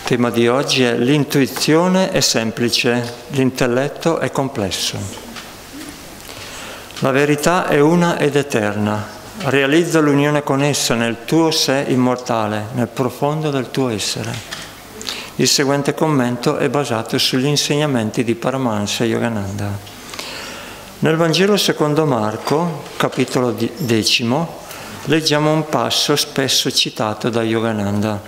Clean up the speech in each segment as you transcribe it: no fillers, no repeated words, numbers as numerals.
Il tema di oggi è: l'intuizione è semplice, l'intelletto è complesso. La verità è una ed eterna. Realizza l'unione con essa nel tuo sé immortale, nel profondo del tuo essere. Il seguente commento è basato sugli insegnamenti di Paramahansa Yogananda. Nel Vangelo secondo Marco, capitolo 10, leggiamo un passo spesso citato da Yogananda.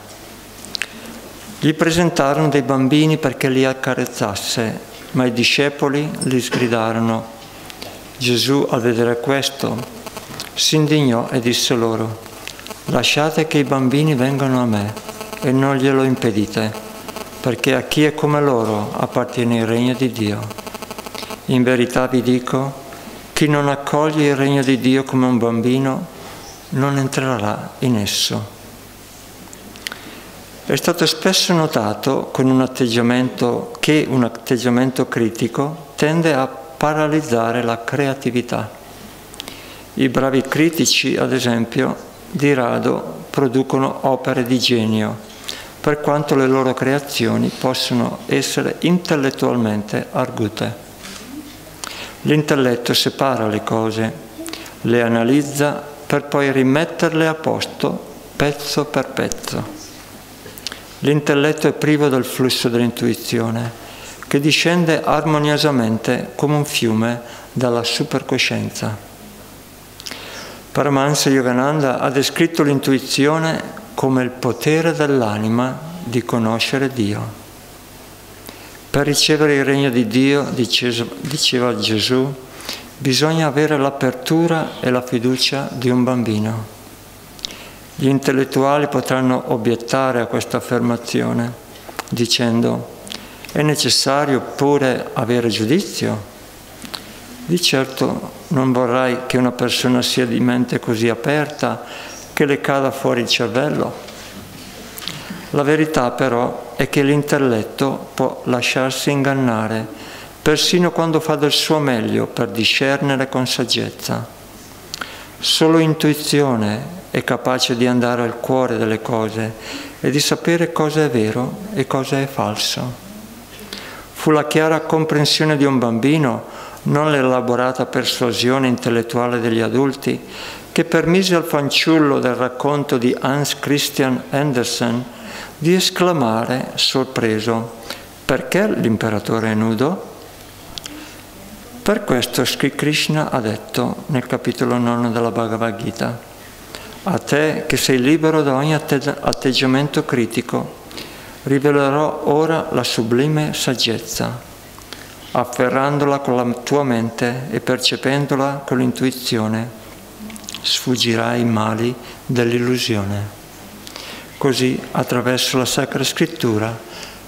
Gli presentarono dei bambini perché li accarezzasse, ma i discepoli gli sgridarono. Gesù, al vedere questo, si indignò e disse loro: «Lasciate che i bambini vengano a me e non glielo impedite, perché a chi è come loro appartiene il regno di Dio. In verità vi dico, chi non accoglie il regno di Dio come un bambino non entrerà in esso». È stato spesso notato che un atteggiamento critico tende a paralizzare la creatività. I bravi critici, ad esempio, di rado producono opere di genio, per quanto le loro creazioni possono essere intellettualmente argute. L'intelletto separa le cose, le analizza per poi rimetterle a posto pezzo per pezzo. L'intelletto è privo del flusso dell'intuizione, che discende armoniosamente come un fiume dalla supercoscienza. Paramahansa Yogananda ha descritto l'intuizione come il potere dell'anima di conoscere Dio. Per ricevere il regno di Dio, diceva Gesù, bisogna avere l'apertura e la fiducia di un bambino. Gli intellettuali potranno obiettare a questa affermazione dicendo: è necessario pure avere giudizio? Di certo non vorrai che una persona sia di mente così aperta che le cada fuori il cervello. La verità però è che l'intelletto può lasciarsi ingannare persino quando fa del suo meglio per discernere con saggezza. Solo intuizione è capace di andare al cuore delle cose e di sapere cosa è vero e cosa è falso. Fu la chiara comprensione di un bambino, non l'elaborata persuasione intellettuale degli adulti, che permise al fanciullo del racconto di Hans Christian Andersen di esclamare, sorpreso: «Perché l'imperatore è nudo?» Per questo Sri Krishna ha detto nel capitolo 9 della Bhagavad Gita: «A te che sei libero da ogni atteggiamento critico, rivelerò ora la sublime saggezza. Afferrandola con la tua mente e percependola con l'intuizione, sfuggirai ai mali dell'illusione». Così, attraverso la Sacra Scrittura,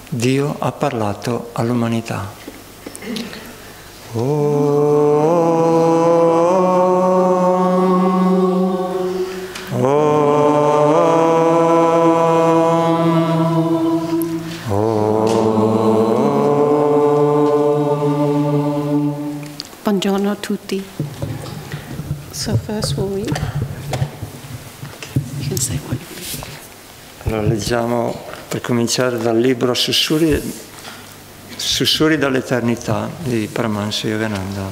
Dio ha parlato all'umanità. Buongiorno a tutti. So first we'll read. You can say what you read. Allora leggiamo, per cominciare, dal libro Sussurri dall'eternità di Paramahansa Yogananda.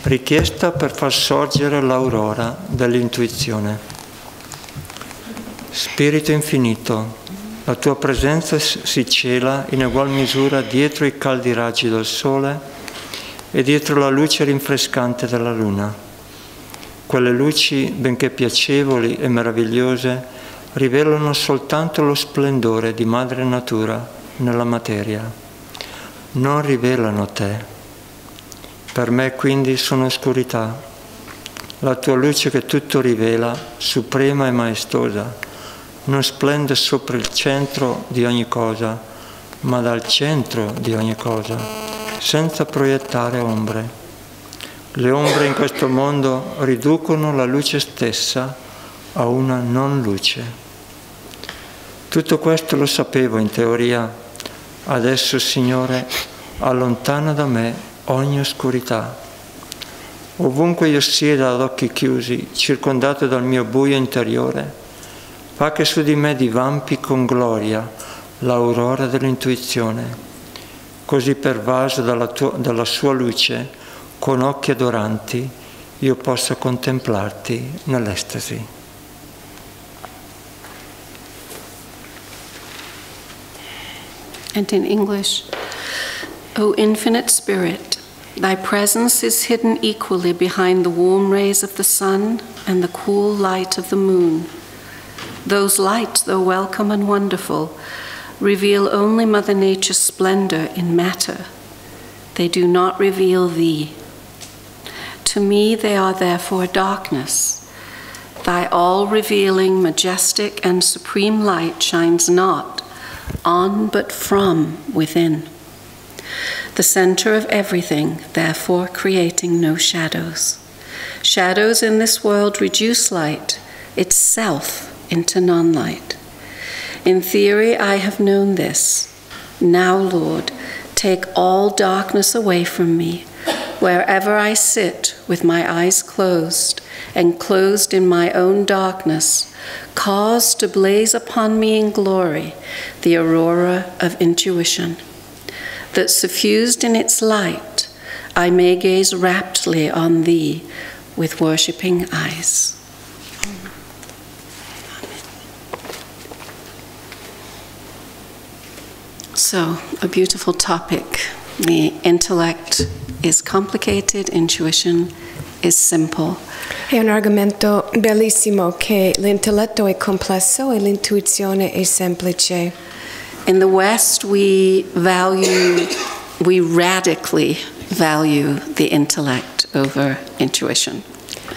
Richiesta per far sorgere l'aurora dell'intuizione. Spirito infinito, la tua presenza si cela in egual misura dietro i caldi raggi del sole e dietro la luce rinfrescante della luna. Quelle luci, benché piacevoli e meravigliose, rivelano soltanto lo splendore di madre natura nella materia. Non rivelano te. Per me quindi sono oscurità. La tua luce che tutto rivela, suprema e maestosa, non splende sopra il centro di ogni cosa, ma dal centro di ogni cosa, senza proiettare ombre. Le ombre in questo mondo riducono la luce stessa a una non luce. Tutto questo lo sapevo in teoria. Adesso, Signore, allontana da me ogni oscurità. Ovunque io sieda ad occhi chiusi, circondato dal mio buio interiore, fa che su di me divampi con gloria l'aurora dell'intuizione, così pervaso dalla sua luce, con occhi adoranti, io possa contemplarti nell'estasi. And in English, O infinite Spirit, thy presence is hidden equally behind the warm rays of the sun and the cool light of the moon. Those lights, though welcome and wonderful, reveal only Mother Nature's splendor in matter. They do not reveal thee. To me they are therefore darkness. Thy all-revealing, majestic, and supreme light shines not on but from within. The center of everything, therefore creating no shadows. Shadows in this world reduce light itself into non-light. In theory, I have known this. Now, Lord, take all darkness away from me, wherever I sit with my eyes closed, and closed in my own darkness, cause to blaze upon me in glory the aurora of intuition, that suffused in its light, I may gaze raptly on thee with worshipping eyes. So, a beautiful topic. The intellect is complicated, intuition is simple. È un argomento bellissimo che l'intelletto è complesso e l'intuizione è semplice. In the West, we radically value the intellect over intuition.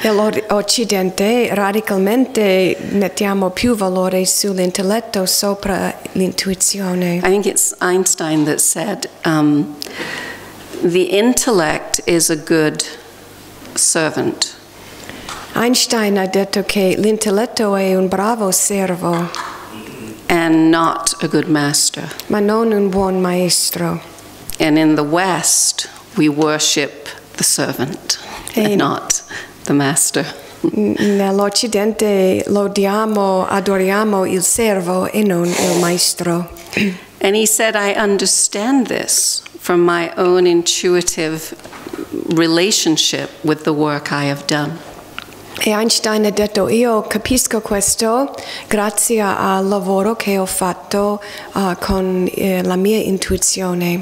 Nell'Occidente radicalmente mettiamo più valore sull'intelletto sopra l'intuizione. I think it's Einstein that said, the intellect is a good servant. Einstein ha detto che l'intelletto è un bravo servo. And not a good master. Ma non un buon maestro. And in the West, we worship the servant and not the master. Nell'Occidente lodiamo, adoriamo il servo e non il maestro. And he said, I understand this from my own intuitive relationship with the work I have done. E Einstein ha detto, io capisco questo grazie al lavoro che ho fatto con la mia intuizione.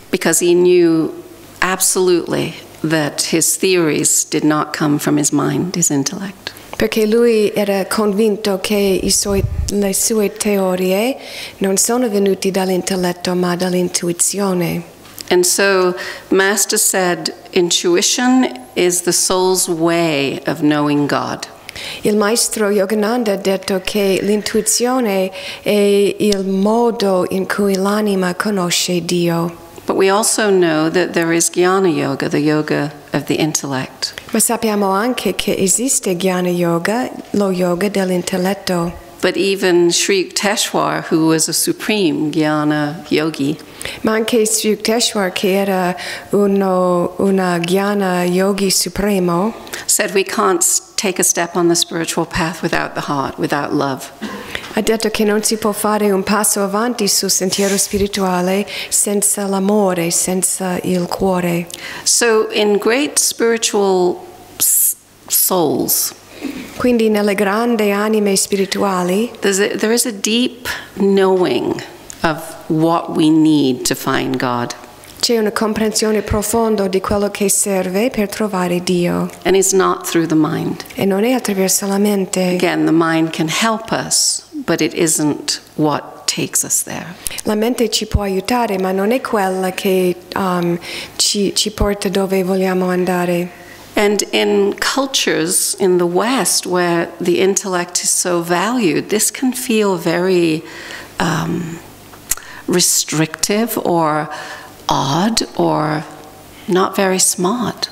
Because he knew absolutely that his theories did not come from his mind, his intellect. Perché lui era convinto che le sue teorie non sono venute dall'intelletto ma dall'intuizione. And so, Master said, intuition is the soul's way of knowing God. Il maestro Yogananda ha detto che l'intuizione è il modo in cui l'anima conosce Dio. But we also know that there is Jnana Yoga, the yoga of the intellect. Ma sappiamo anche che esiste Jnana Yoga, lo yoga dell'intelletto. But even Sri Yukteswar, who was a supreme Jnana yogi, Ma anche Sri Yukteswar, che era una Jnana yogi supremo, said we can't take a step on the spiritual path without the heart, without love. ha detto che non si può fare un passo avanti sul sentiero spirituale senza l'amore, senza il cuore. So in great spiritual souls, Quindi nelle grandi anime spirituali there is a deep knowing of what we need to find God. c'è una comprensione profonda di quello che serve per trovare Dio. And it's not through the mind. E non è attraverso la mente. Again, the mind can help us, but it isn't what takes us there. La mente ci può aiutare, ma non è quella che ci porta dove vogliamo andare. And in cultures in the West where the intellect is so valued, this can feel very restrictive or odd or not very smart.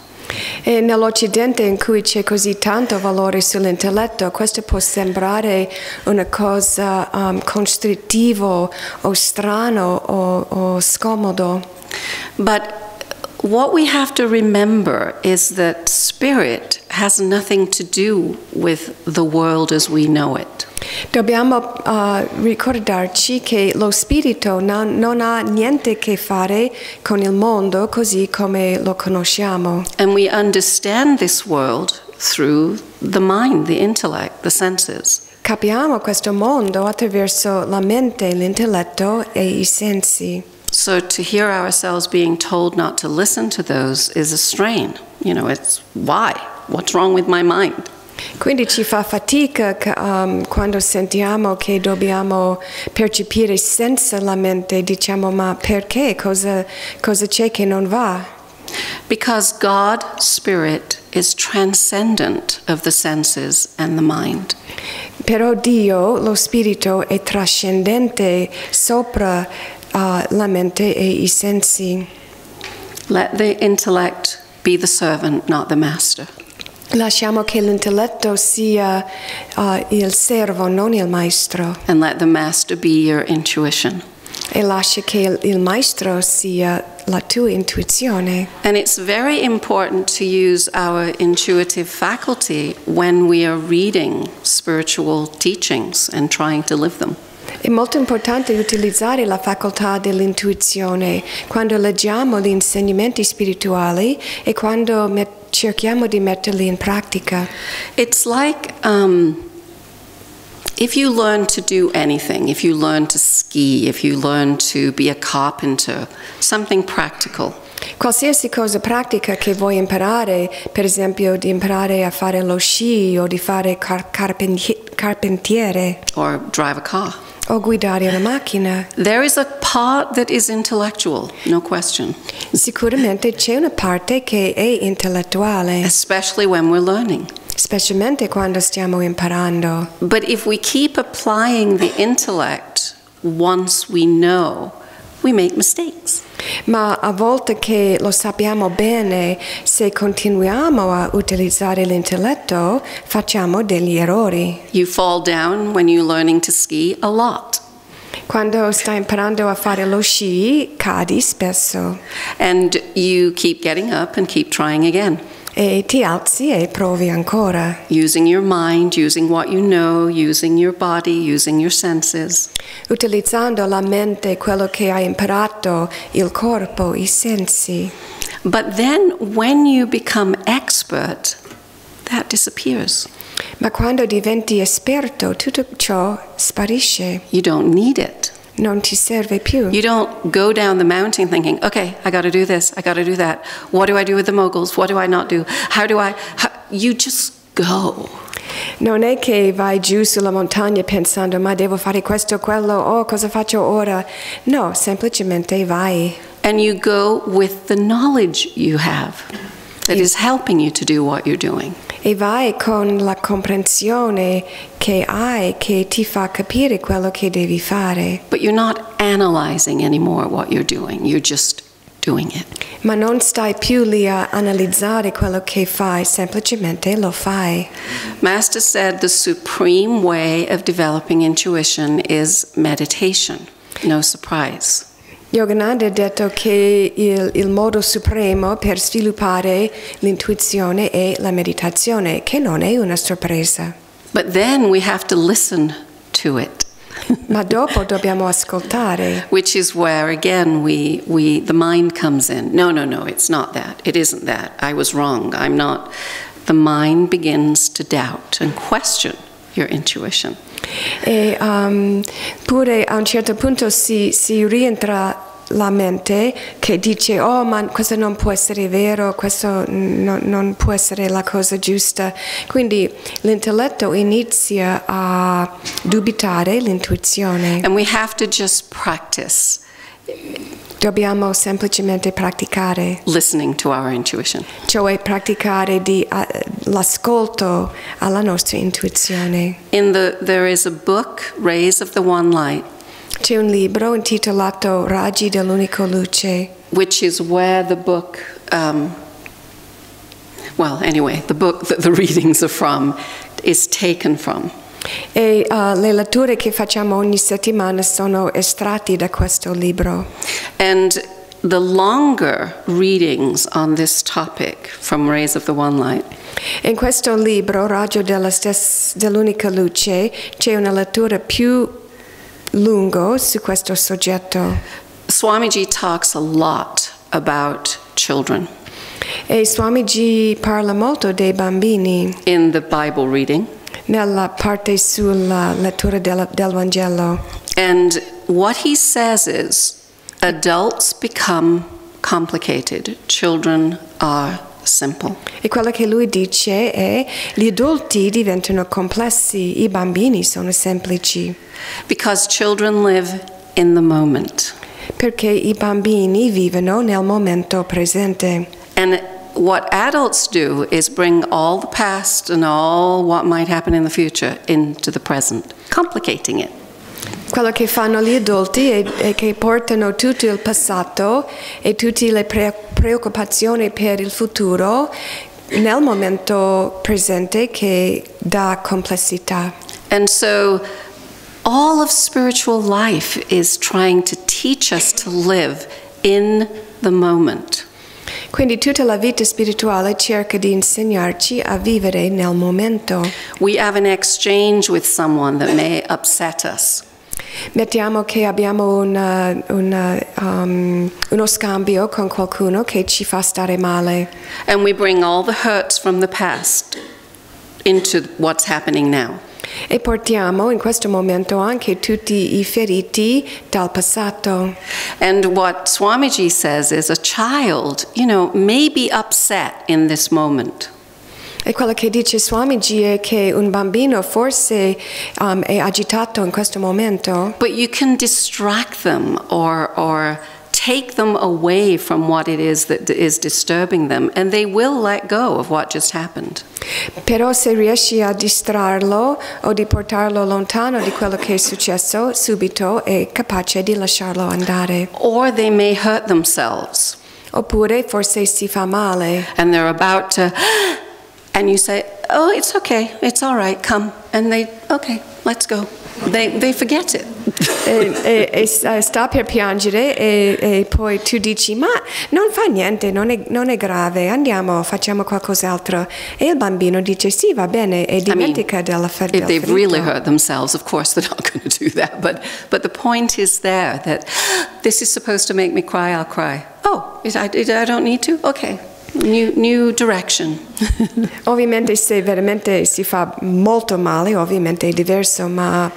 E nell'Occidente in cui c'è così tanto valore sull'intelletto, questo può sembrare una cosa constrittivo o strano o scomodo. But what we have to remember is that spirit has nothing to do with the world as we know it. Dobbiamo ricordarci che lo spirito non ha niente a che fare con il mondo così come lo conosciamo. And we understand this world through the mind, the intellect, the senses. Capiamo questo mondo attraverso la mente, l'intelletto e i sensi. So to hear ourselves being told not to listen to those is a strain. You know, it's why? What's wrong with my mind? Quindi ci fa fatica quando sentiamo che dobbiamo percepire senza la mente, diciamo ma perché? Cosa c'è che non va? Because God, Spirit, is transcendent of the senses and the mind. Però Dio, lo spirito, è trascendente sopra la mente e i sensi. Let the intellect be the servant, not the master. Lasciamo che l'intelletto sia il servo, non il maestro. And let the master be your intuition. E lascia che il maestro sia la tua intuizione. And it's very important to use our intuitive faculty when we are reading spiritual teachings and trying to live them. È molto importante utilizzare la facoltà dell'intuizione quando leggiamo gli insegnamenti spirituali e quando cerchiamo di metterli in pratica. It's like if you learn to do anything, if you learn to ski, if you learn to be a carpenter, something practical. Qualsiasi cosa pratica che vuoi imparare, per esempio di imparare a fare lo sci o di fare carpentiere. Or drive a car. O guidare una macchina. There is a part that is intellectual, no question. Sicuramente c'è una parte che è intellettuale. Especially when we're learning. Specialmente quando stiamo imparando. But if we keep applying the intellect once we know, we make mistakes. Ma a volte che lo sappiamo bene, se continuiamo a utilizzare l'intelletto, facciamo degli errori. You fall down when you're learning to ski a lot. Quando stai imparando a fare lo sci, cadi spesso. And you keep getting up and keep trying again. E ti alzi e provi ancora. Using your mind, using what you know, using your body, using your senses. Utilizzando la mente, quello che hai imparato, il corpo, i sensi. But then when you become expert, that disappears. Ma quando diventi esperto, tutto ciò sparisce. You don't need it. Non ti serve più. You don't go down the mountain thinking, okay, I got to do this, I got to do that. What do I do with the moguls? What do I not do? You just go. Non è che vai giù sulla montagna pensando, ma devo fare questo, quello, oh, cosa faccio ora? No, semplicemente vai. And you go with the knowledge you have that is helping you to do what you're doing. E vai con la comprensione che hai, che ti fa capire quello che devi fare. But you're not analyzing anymore what you're doing. You're just doing it. Ma non stai più lì a analizzare quello che fai, semplicemente lo fai. Master said the supreme way of developing intuition is meditation. No surprise. Yogananda ha detto che il modo supremo per sviluppare l'intuizione è la meditazione, che non è una sorpresa. But then we have to listen to it. Ma dopo dobbiamo ascoltare. Which is where again the mind comes in. No, it's not that. It isn't that. I was wrong. I'm not. The mind begins to doubt and question your intuition. E pure a un certo punto si rientra la mente che dice oh ma questo non può essere vero, questo non può essere la cosa giusta, quindi l'intelletto inizia a dubitare l'intuizione. And we have to just practice. Dobbiamo semplicemente praticare. Listening to our intuition. Cioè praticare l'ascolto alla nostra intuizione. There is a book, Rays of the One Light. C'è un libro intitolato Raggi dell'unico luce. Which is where the book, the book that the readings are from is taken from. E le letture che facciamo ogni settimana sono estratti da questo libro. And the longer readings on this topic from Rays of the One Light In questo libro, Raggio dell'unica luce, c'è una lettura più lunga su questo soggetto. Swamiji talks a lot about children E Swamiji parla molto dei bambini in the Bible reading. nella parte sulla lettura del Vangelo. And what he says is, adults become complicated, children are simple. E quello che lui dice è gli adulti diventano complessi, i bambini sono semplici. Because children live in the moment. Perché i bambini vivono nel momento presente. And what adults do is bring all the past and all what might happen in the future into the present, complicating it. Quello che fanno gli adulti è che portano tutto il passato e tutte le preoccupazioni per il futuro nel momento presente che dà complessità. And so all of spiritual life is trying to teach us to live in the moment. Quindi tutta la vita spirituale cerca di insegnarci a vivere nel momento. We have an exchange with someone that may upset us. Mettiamo che abbiamo uno scambio con qualcuno che ci fa stare male. And we bring all the hurts from the past into what's happening now. E portiamo in questo momento anche tutti i feriti dal passato. And what Swamiji says is a child, may be upset in this moment. E quello che dice Swamiji è che un bambino forse è agitato in questo momento. But you can distract them or take them away from what it is that is disturbing them, and they will let go of what just happened. Però se riesci a distrarlo o di portarlo lontano di quello che è successo, subito è capace di lasciarlo andare. Or they may hurt themselves. Oppure forse si fa male. And they're about to, and you say, oh, it's okay, it's all right, come. And they, okay, let's go. They forget it. e sta per piangere e poi tu dici ma non fa niente, non è grave, andiamo, facciamo qualcos'altro. E il bambino dice sì, va bene, e dimentica della ferita. If they've really hurt themselves, of course they're not going to do that. But the point is there that this is supposed to make me cry, I'll cry. Oh, I don't need to? Okay. New direction. Ovviamente se veramente si fa molto male, ovviamente è diverso, ma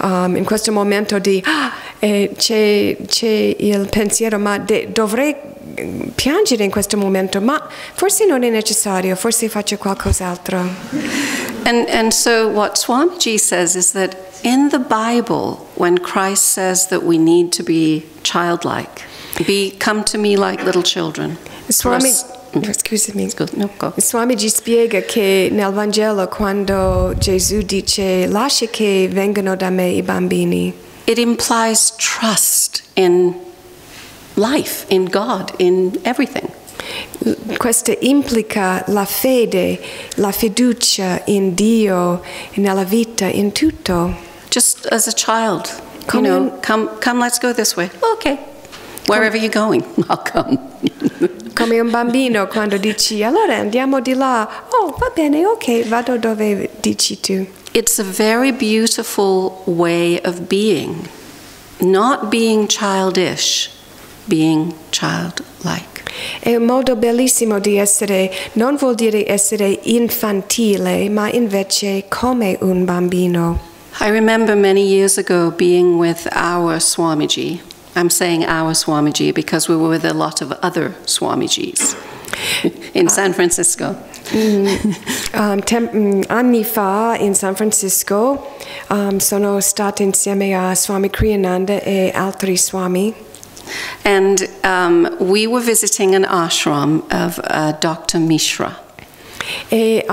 in questo momento c'è il pensiero, ma dovrei piangere in questo momento, ma forse non è necessario, forse faccio qualcos'altro. And so what Swamiji says is that in the Bible, when Christ says that we need to be childlike, come to me like little children. Swamiji spiega che nel Vangelo quando Gesù dice lascia che vengano da me I bambini, it implies trust in life, in God, in everything. Questo implica la fede, la fiducia in Dio, nella vita, in tutto. Just as a child, come, let's go this way. Okay. Wherever you're going, I'll come. Come un bambino quando dici allora andiamo di là. Oh, va bene, ok, vado dove dici tu. It's a very beautiful way of being. Not being childish, being childlike. È un modo bellissimo di essere, non vuol dire essere infantile, ma invece come un bambino. I remember many years ago being with our Swamiji. I'm saying our Swamiji because we were with a lot of other Swamijis in San Francisco. Anni fa in San Francisco sono stata insieme a Swami Kriyananda e altri Swami. And we were visiting an ashram of Dr. Mishra. E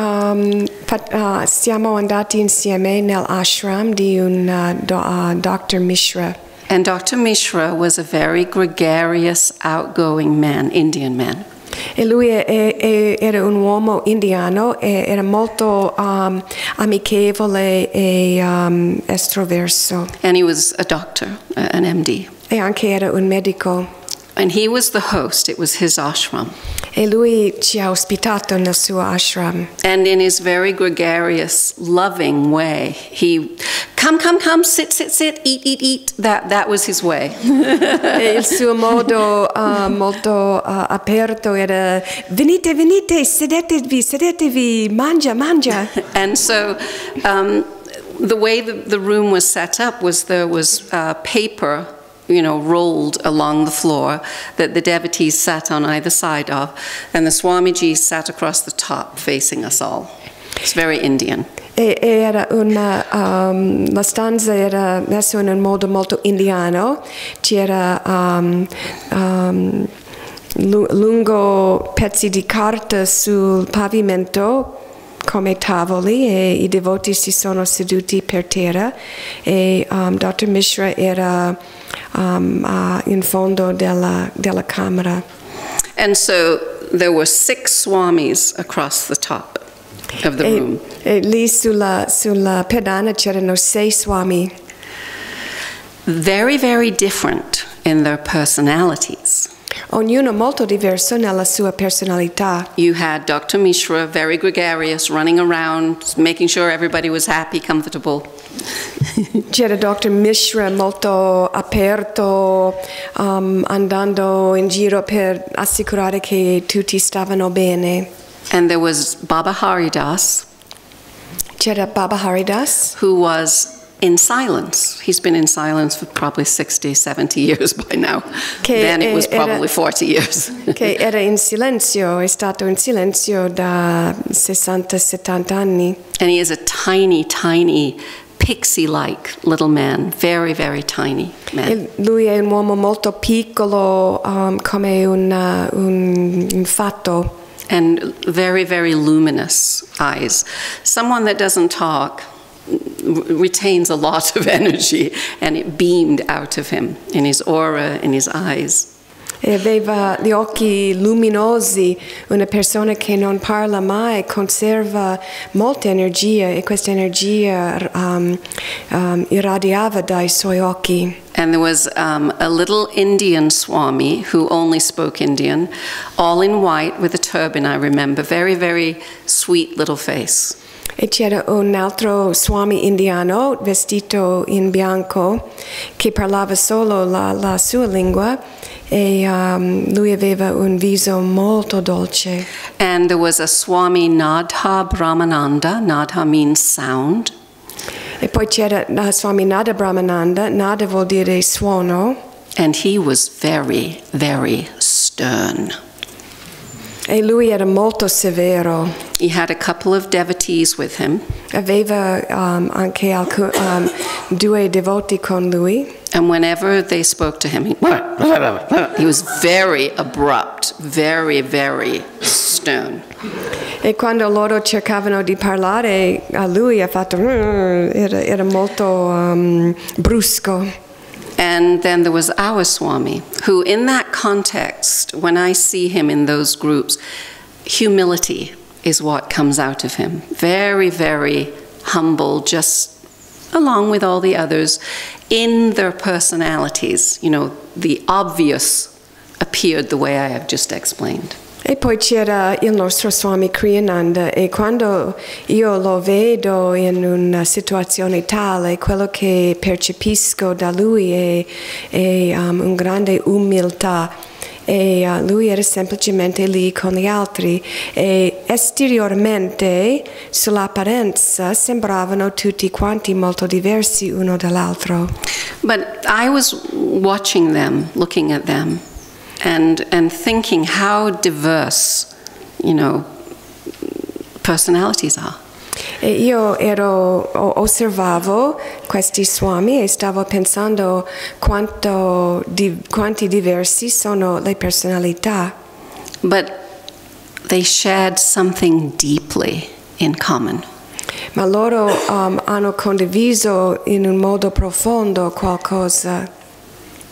siamo andati insieme nell'ashram di un Dr. Mishra. And Dr. Mishra was a very gregarious, outgoing man, Indian man. E lui era un uomo indiano e era molto amichevole e estroverso. And he was a doctor, an MD. E anche era un medico. And he was the host. It was his ashram. E lui ci ha ospitato nel suo ashram. And in his very gregarious, loving way, he, come, sit, eat. That was his way. E il suo modo molto aperto era venite, sedetevi, mangia. And so the way the room was set up was there was paper, rolled along the floor that the devotees sat on either side of, and the Swamiji sat across the top facing us all. It's very Indian. Era la stanza era messa in un modo molto indiano, c'era lungo pezzi di carta sul pavimento come tavoli e i devoti si sono seduti per terra e Dr. Mishra era in fondo della camera. And so there were 6 swamis across the top of the room. E lì sulla pedana c'erano 6 swami. Very, very different in their personalities. Ognuno molto diverso nella sua personalità. You had Dr. Mishra, very gregarious, running around, making sure everybody was happy, comfortable. C'era Dr. Mishra molto aperto, andando in giro per assicurare che tutti stavano bene. And there was Baba Haridas. C'era Baba Haridas, who was in silence. He's been in silence for probably 60, 70 years by now. Then it was probably 40 years. Che era in silenzio, è stato in silenzio da 60-70 anni. And he is a tiny, tiny, pixie-like little man, very, very tiny man. E lui è un uomo molto piccolo, come un fatto. And very, very luminous eyes. Someone that doesn't talk retains a lot of energy, and it beamed out of him, in his aura, in his eyes. E aveva gli occhi luminosi, una persona che non parla mai conserva molta energia e questa energia irradiava dai suoi occhi. And there was a little Indian Swami who only spoke Indian, all in white with a turban, I remember, very, very sweet little face. E c'era un altro Swami indiano vestito in bianco che parlava solo la sua lingua e lui aveva un viso molto dolce. And there was a Swami Nadha Brahmananda. Nadha means sound. E poi c'era Swami Nada Brahmananda. Nada vuol dire suono. And he was very, very stern. E lui era molto severo. He had a couple of devotees with him. Aveva anche 2 devoti con lui. And whenever they spoke to him, he was very abrupt, very, very stern. E quando loro cercavano di parlare a lui ha fatto era molto brusco. And then there was our Swami, who in that context, when I see him in those groups, humility is what comes out of him. Very, very humble, just along with all the others, in their personalities. The obvious appeared the way I have just explained. E poi c'era il nostro Swami Kriyananda e quando io lo vedo in una situazione tale, quello che percepisco da lui è un grande umiltà e lui era semplicemente lì con gli altri e esteriormente sull'apparenza sembravano tutti quanti molto diversi uno dall'altro. But I was watching them, looking at them, and thinking how diverse, personalities are. E io osservavo questi swami e stavo pensando quanti diversi sono le personalità. But they shared something deeply in common. Ma loro hanno condiviso in un modo profondo qualcosa.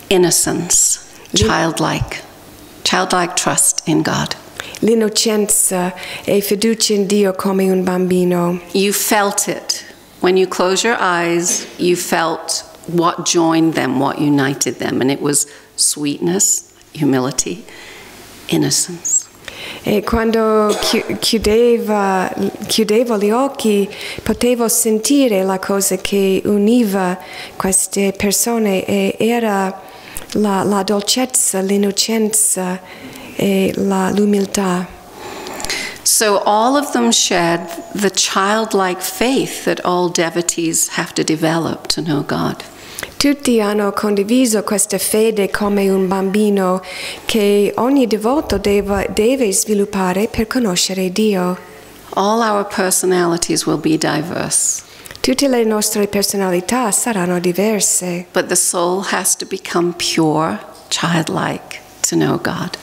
Innocence. Childlike trust in God. L'innocenza e fiducia in Dio come un bambino. You felt it. When you close your eyes, you felt what joined them, what united them, and it was sweetness, humility, innocence. E quando chiudevo gli occhi potevo sentire la cosa che univa queste persone e era la dolcezza, l'innocenza e l'umiltà. So all of them shared the childlike faith that all devotees have to develop to know God. Tutti hanno condiviso questa fede come un bambino che ogni devoto deve sviluppare per conoscere Dio. All our personalities will be diverse. Tutte le nostre personalità saranno diverse. But the soul has to become pure, childlike, to know God.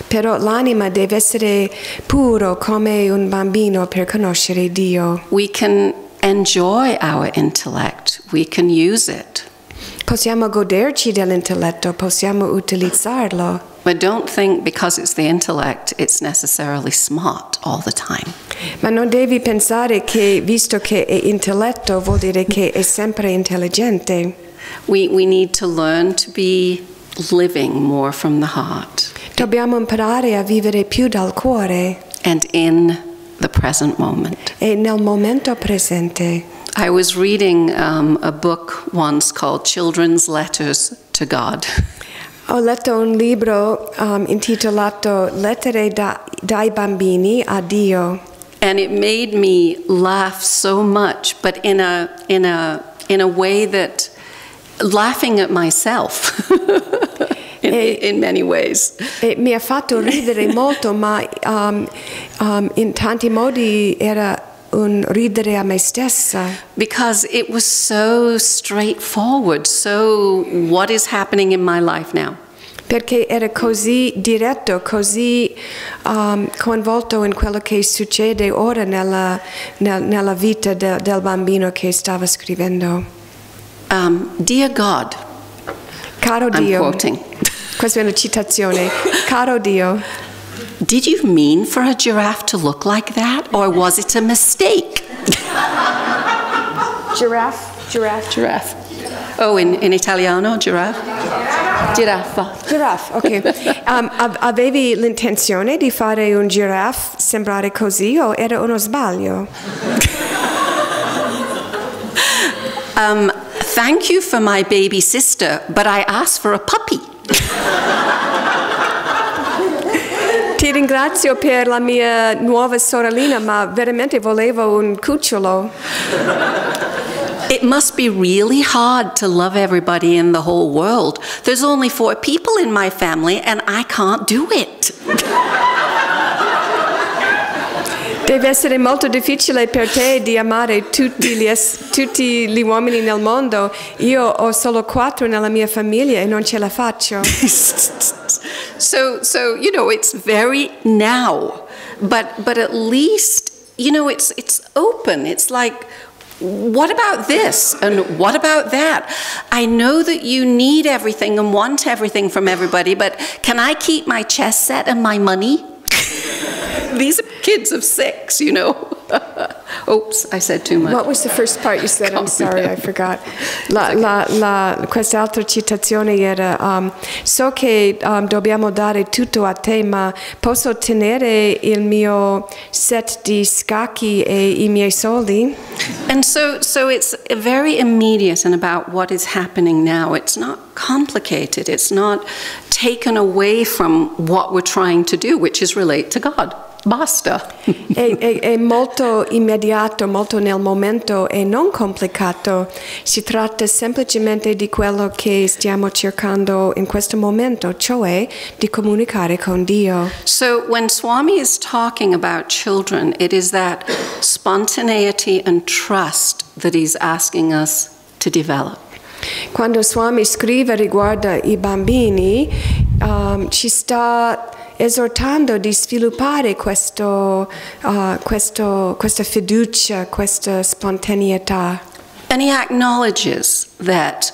Però l'anima deve essere puro come un bambino per conoscere Dio. We can enjoy our intellect. We can use it. Possiamo goderci dell'intelletto, possiamo utilizzarlo. But don't think because it's the intellect, it's necessarily smart all the time. Ma non devi pensare che, visto che è intelletto, vuol dire che è sempre intelligente. We need to learn to be living more from the heart. Dobbiamo imparare a vivere più dal cuore. And in the present moment. E nel momento presente. I was reading a book once called Children's Letters to God. Ho letto un libro intitolato Lettere dai bambini a Dio. And it made me laugh so much, but in a way that laughing at myself in many ways. E mi ha fatto ridere molto, ma in tanti modi era un ridere a me stessa. Because it was so straightforward, so what is happening in my life now? Perché era così diretto, così coinvolto in quello che succede ora nella vita del bambino che stava scrivendo. Dear God, Caro I'm Dio, quoting. questa è una citazione. Caro Dio, did you mean for a giraffe to look like that, or was it a mistake? Giraffe. Oh, in italiano, giraffe? Giraffa. Giraffe, ok. Avevi l'intenzione di fare un giraffe sembrare così o era uno sbaglio? Thank you for my baby sister, but I asked for a puppy. Ti ringrazio per la mia nuova sorellina, ma veramente volevo un cucciolo. It must be really hard to love everybody in the whole world. There's only 4 people in my family and I can't do it. Deve essere molto difficile per te di amare tutti gli uomini nel mondo. Io ho solo 4 nella mia famiglia e non ce la faccio. So you know, it's very now, but at least, you know, it's open. It's like, what about this and what about that? I know that you need everything and want everything from everybody, but can I keep my chess set and my money? These are kids of 6, you know. Oops, I said too much. What was the first part you said? I'm sorry, I forgot. Quest'altra citazione era so che dobbiamo dare tutto a te, ma posso tenere il mio set di scacchi e I miei soldi? And so it's very immediate and about what is happening now. It's not complicated. It's not taken away from what we're trying to do, which is relate to God. Basta. È molto immediato, molto nel momento e non complicato. Si tratta semplicemente di quello che stiamo cercando in questo momento, cioè di comunicare con Dio. So when Swami is talking about children, it is that spontaneity and trust that he's asking us to develop. Quando Swami scrive riguardo i bambini, ci sta esortando di sviluppare questa fiducia, questa spontaneità. And he acknowledges that,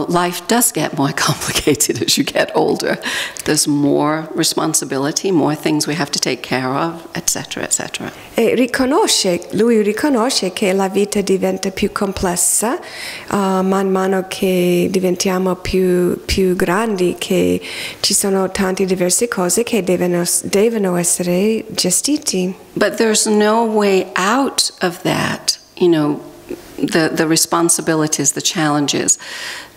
life does get more complicated as you get older. There's more responsibility, more things we have to take care of, etc., etc. E lui riconosce che la vita diventa più complessa man mano che diventiamo più grandi, che ci sono tante diverse cose che devono essere gestiti. But there's no way out of that, the responsibilities, the challenges.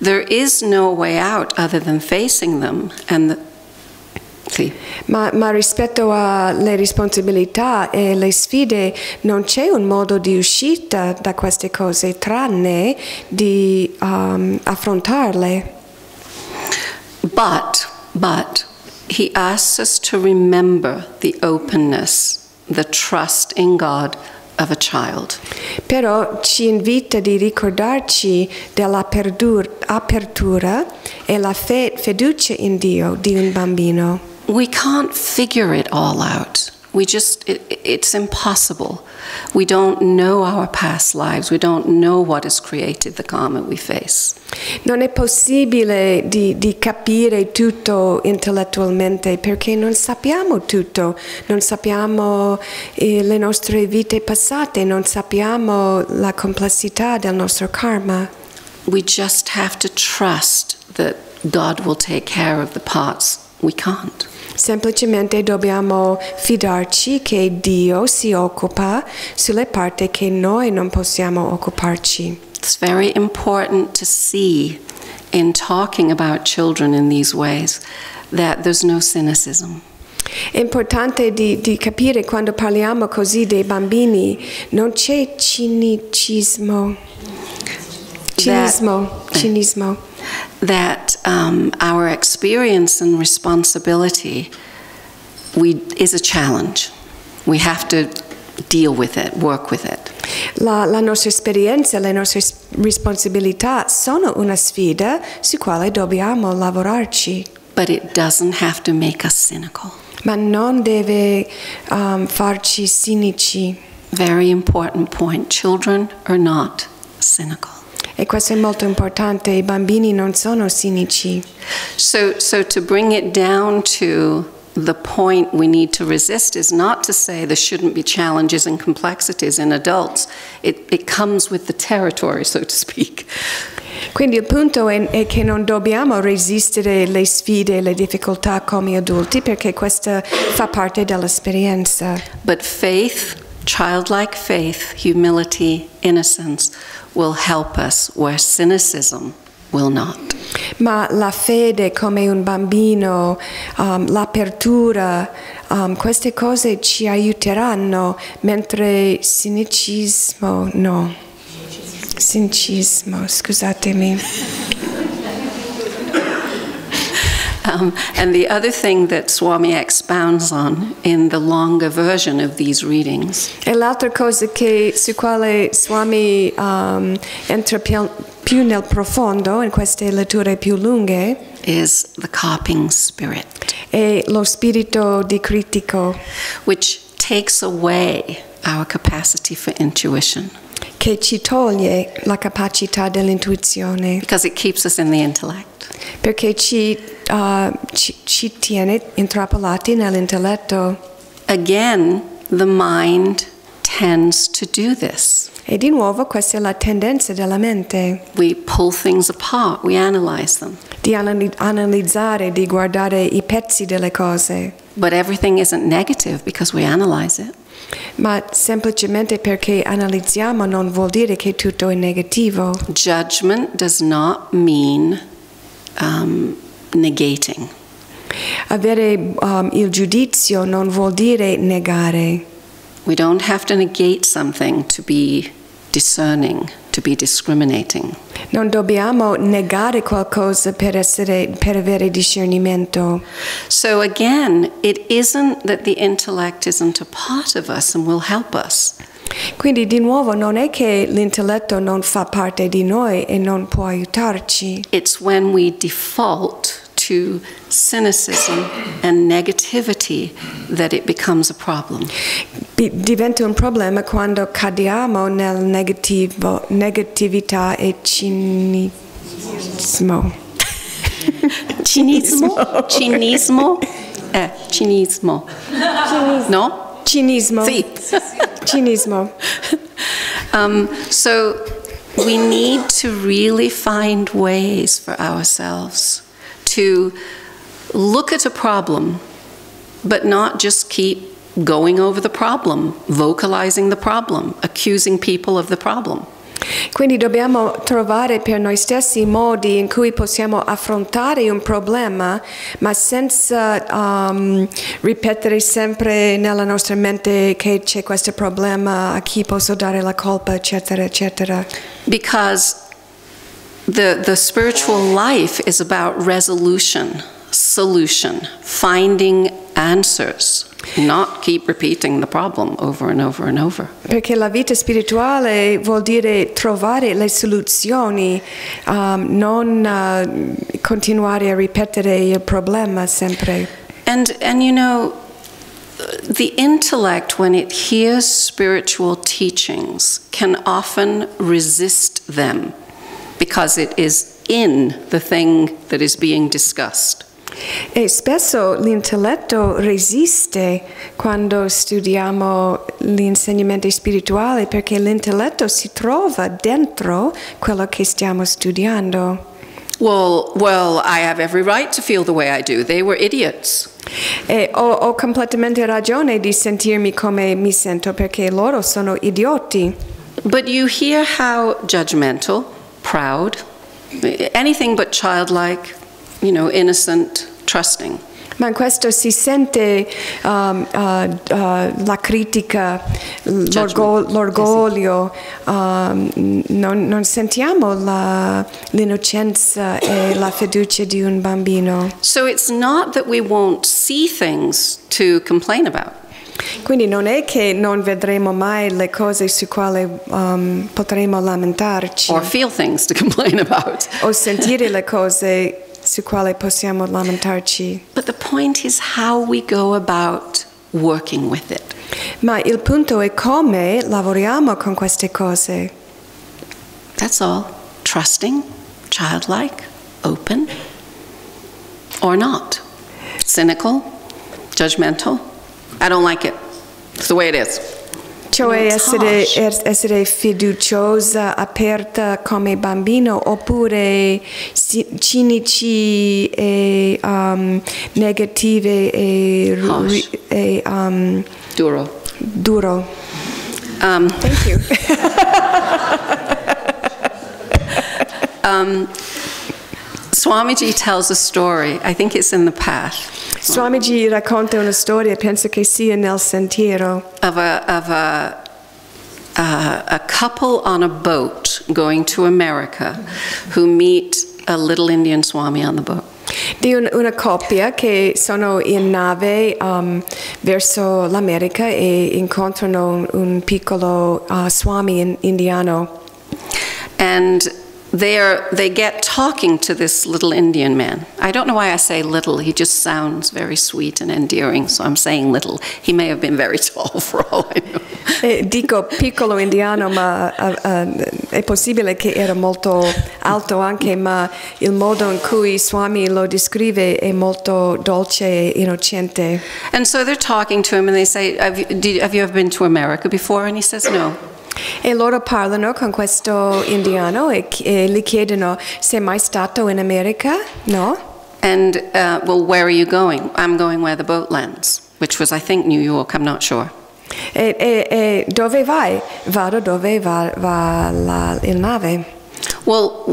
There is no way out other than facing them. Sì. Ma rispetto alle responsabilità e le sfide non c'è un modo di uscita da queste cose tranne di affrontarle. But he asks us to remember the openness, the trust in God of a child. Però ci invita di ricordarci dell'apertura e la fiducia in Dio di un bambino. We can't figure it all out. It's impossible. We don't know our past lives. We don't know what has created the karma we face. Non è possibile di capire tutto intellettualmente perché non sappiamo tutto. Non sappiamo le nostre vite passate, non sappiamo la complessità del nostro karma. We just have to trust that God will take care of the parts we can't. Semplicemente dobbiamo fidarci che Dio si occupa sulle parti che noi non possiamo occuparci. It's very important to see in talking about children in these ways that there's no cynicism. È importante di capire quando parliamo così dei bambini, non c'è cinismo. That our experience and responsibility is a challenge. We have to deal with it, work with it. La nostra esperienza, le nostre responsabilità sono una sfida su quale dobbiamo lavorarci. But it doesn't have to make us cynical. Ma non deve farci cinici. Very important point. Children are not cynical. E questo è molto importante, i bambini non sono cinici. So to bring it down to the point we need to resist is not to say there shouldn't be challenges and complexities in adults. It comes with the territory, so to speak. Quindi il punto è che non dobbiamo resistere le sfide e le difficoltà come adulti perché questa fa parte dell'esperienza. But faith, childlike faith, humility, innocence will help us where cynicism will not. Ma la fede come un bambino, l'apertura, queste cose ci aiuteranno, mentre cinicismo no. Cinicismo, scusatemi. And the other thing that Swami expounds on in the longer version of these readings. E l'altra cosa su quale Swami entra più nel profondo in queste letture più lunghe is the carping spirit. È lo spirito di critico, which takes away our capacity for intuition. Che ci toglie la capacità dell'intuizione. Because it keeps us in the intellect. Perché ci tiene intrappolati nell'intelletto. Again, the mind tends to do this. E di nuovo questa è la tendenza della mente. We pull things apart, we analyze them. Di analizzare, di guardare i pezzi delle cose. But everything isn't negative because we analyze it. Ma semplicemente perché analizziamo non vuol dire che tutto è negativo. Judgment does not mean negating. Avere il giudizio non vuol dire negare. We don't have to negate something to be discerning, to be discriminating. Non dobbiamo negare qualcosa per avere discernimento. So again, it isn't that the intellect isn't a part of us and will help us. Quindi di nuovo non è che l'intelletto non fa parte di noi e non può aiutarci. It's when we default to cynicism, and negativity that it becomes a problem. Diventa un problema quando cadiamo nel negatività e cinismo. Cinismo? Cinismo? Cinismo. No? Cinismo. Sì. Cinismo. So we need to really find ways for ourselves to look at a problem, but not just keep going over the problem, vocalizing the problem, accusing people of the problem. Quindi dobbiamo trovare per noi stessi modi in cui possiamo affrontare un problema, ma senza ripetere sempre nella nostra mente che c'è questo problema, a chi posso dare la colpa, eccetera, eccetera. Because the spiritual life is about resolution, solution, finding answers, not keep repeating the problem over and over and over. Perché la vita spirituale vuol dire trovare le soluzioni, non continuare a ripetere il problema sempre. And you know, the intellect, when it hears spiritual teachings, can often resist them because it is in the thing that is being discussed. E spesso l'intelletto resiste quando studiamo gli insegnamenti spirituali perché l'intelletto si trova dentro quello che stiamo studiando. Well, I have every right to feel the way I do. They were idiots. E ho completamente ragione di sentirmi come mi sento perché loro sono idioti. But you hear how judgmental, proud, anything but childlike, you know, innocent, trusting. Ma in questo si sente la critica, l'orgoglio, non sentiamo l'innocenza e la fiducia di un bambino. So it's not that we won't see things to complain about. Quindi non è che non vedremo mai le cose su quali potremo lamentarci. Or feel things to complain about. O sentire le cose su quali possiamo lamentarci. But the point is how we go about working with it. Ma il punto è come lavoriamo con queste cose. That's all. Trusting, childlike, open, or not. Cynical, judgmental. I don't like it. It's the way it is. Cioè essere fiduciosa, aperta come bambino, oppure cinici e negative e Duro. Duro. Thank you. Swamiji tells a story. I think it's in the path. Swamiji racconta una storia, penso che sia nel sentiero. Of a couple on a boat going to America who meet a little Indian Swami on the boat. Di una coppia che sono in nave verso l'America e incontrano un piccolo Swami indiano. And they get talking to this little Indian man. I don't know why I say little. He just sounds very sweet and endearing, so I'm saying little. He may have been very tall for all I know. Dico piccolo indiano, ma è possibile che era molto alto anche, ma il modo in cui Swami lo descrive è molto dolce e innocente. And so they're talking to him and they say, have you ever been to America before? And he says, no. E loro parlano con questo indiano e gli chiedono: sei mai stato in America? No? And, well, where are you going? I'm going where the boat lands, which was, I think, New York, I'm not sure. E dove vai? Vado dove va il nave. Well,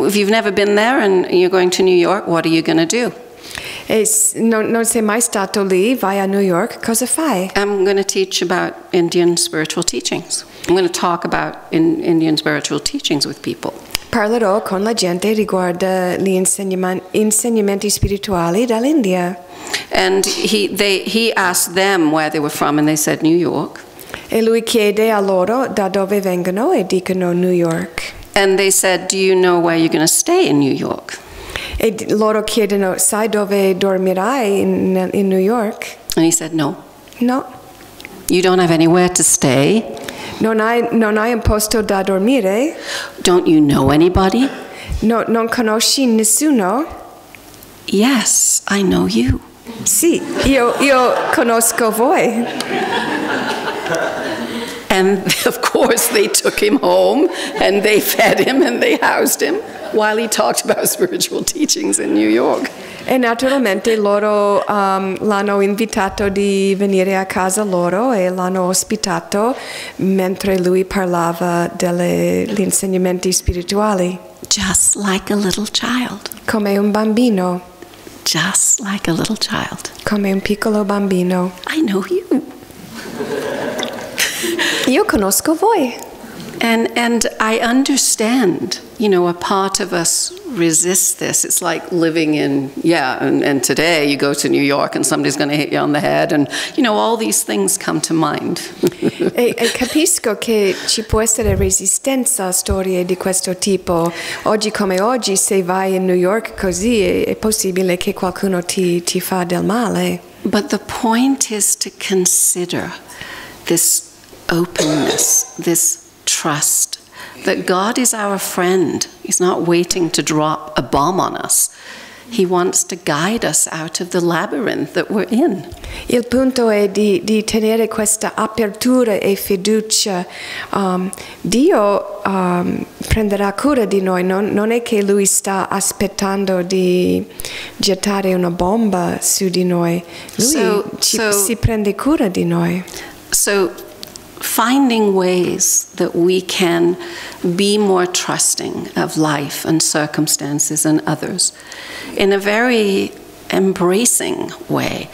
if you've never been there and you're going to New York, what are you going to do? E non sei mai stato lì, vai a New York, cosa fai? I'm going to teach about Indian spiritual teachings. I'm going to talk about Indian spiritual teachings with people. Parlerò con la gente riguardo gli insegnamenti spirituali dall'India. And he asked them where they were from, and they said New York. E lui chiede a loro da dove vengono e dicono New York. And they said, do you know where you're going to stay in New York? E loro chiedono, sai dove dormirai in New York? And he said, no. No. You don't have anywhere to stay? Non hai un posto da dormire? Don't you know anybody? No, non conosci nessuno? Yes, I know you. Sì, io conosco voi. And of course they took him home and they fed him and they housed him while he talked about spiritual teachings in New York. E naturalmente loro l'hanno invitato di venire a casa loro e l'hanno ospitato mentre lui parlava degli insegnamenti spirituali. Just like a little child. Come un bambino. Just like a little child. Come un piccolo bambino. I know you. Io conosco voi. And I understand, you know, a part of us resists this. It's like living in, and today you go to New York and somebody's going to hit you on the head and, you know, all these things come to mind. e capisco che ci può essere resistenza a storie di questo tipo. Oggi come oggi, se vai in New York così, è possibile che qualcuno ti fa del male. But the point is to consider this openness, this trust, that God is our friend. He's not waiting to drop a bomb on us. He wants to guide us out of the labyrinth that we're in. Il punto è di tenere questa apertura e fiducia. Dio prenderà cura di noi, non è che Lui sta aspettando di gettare una bomba su di noi. Lui si prende cura di noi. So, finding ways that we can be more trusting of life and circumstances and others in a very embracing way.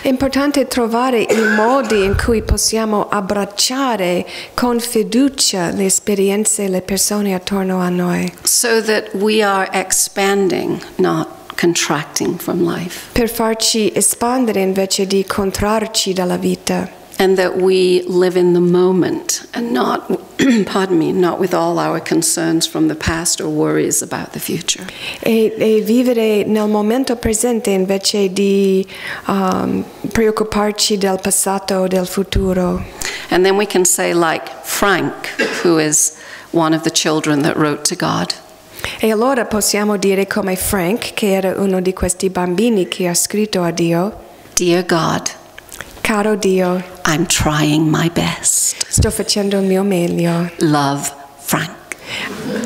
È importante trovare i modi in cui possiamo abbracciare con fiducia le esperienze e le persone attorno a noi. So that we are expanding, not contracting from life. Per farci espandere invece di contrarci dalla vita. And that we live in the moment and not, not with all our concerns from the past or worries about the future. E vivere nel momento presente invece di preoccuparci del passato o del futuro. And then we can say, like Frank, who is one of the children that wrote to God. E allora possiamo dire come Frank, che era uno di questi bambini che ha scritto a Dio. Dear God, caro Dio, I'm trying my best. Sto facendo il mio meglio. Love, Frank.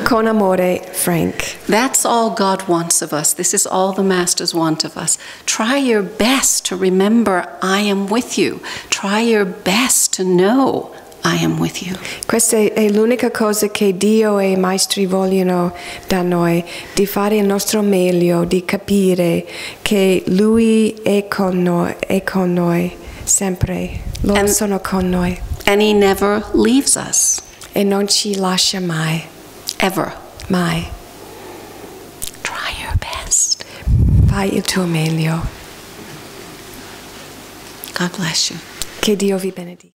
Con amore, Frank. That's all God wants of us. This is all the Masters want of us. Try your best to remember I am with you. Try your best to know I am with you. Questa è l'unica cosa che Dio e i Maestri vogliono da noi, di fare il nostro meglio, di capire che Lui è con noi, sempre. Loro sono con noi. And He never leaves us. E non ci lascia mai. Ever. Mai. Try your best. Fai il tuo meglio. God bless you. Che Dio vi benedica.